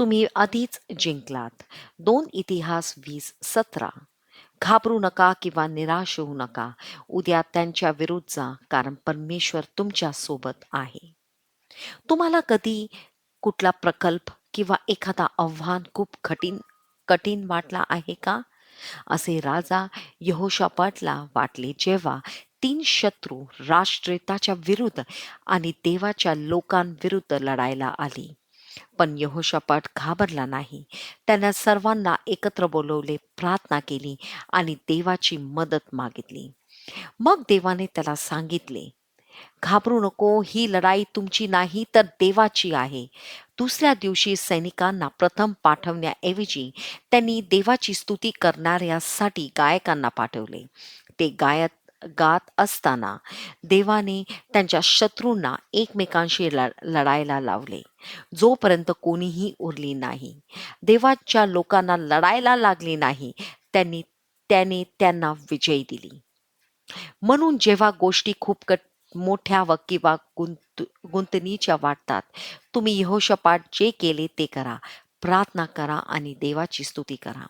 तुम्ही आधीच जिंकलात. 2 इतिहास 20:17. घाबरू नका किंवा निराश होऊ नका. उद्या त्यांच्या विरुद्ध जा, कारण परमेश्वर तुमच्या सोबत आहे. तुम्हाला कधी कुठला प्रकल्प किंवा एखादा आव्हान खूप कठीण कठीण वाटला आहे का? असे राजा यहोशापाटला वाटले जेव्हा 3 शत्रू राष्ट्रे त्याच्या विरुद्ध आणि देवाच्या लोकांविरुद्ध लढायला आली. पण यहोशापाट घाबरला नाही. त्यानं सर्वांना एकत्र बोलवले, प्रार्थना केली आणि देवाची मदत मागितली. मग देवाने त्याला सांगितले, घाबरू नको, ही लढाई तुमची नाही तर देवाची आहे. दुसऱ्या दिवशी सैनिकांना प्रथम पाठवण्याऐवजी त्यांनी देवाची स्तुती करणाऱ्यासाठी गायकांना पाठवले. ते गात असताना देवाने त्यांच्या शत्रूंना एकमेकांशी लढायला लावले, जोपर्यंत कोणीही उरली नाही. देवाच्या लोकांना लढायला लागली नाही, त्याने त्यांना विजय दिली. म्हणून जेव्हा गोष्टी खूप मोठ्या व किंवा गुंतणीच्या वाटतात, तुम्ही यहोशापाट जे केले ते करा. प्रार्थना करा आणि देवाची स्तुती करा.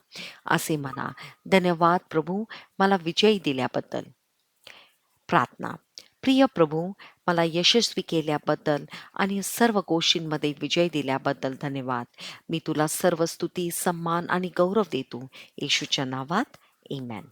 असे म्हणा, धन्यवाद प्रभू, मला विजय दिल्याबद्दल. प्रार्थना. प्रिय प्रभू, मला यशस्वी केल्याबद्दल आणि सर्व गोष्टींमध्ये विजय दिल्याबद्दल धन्यवाद. मी तुला सर्व स्तुती, सन्मान आणि गौरव देतो. येशूच्या नावात. आमेन.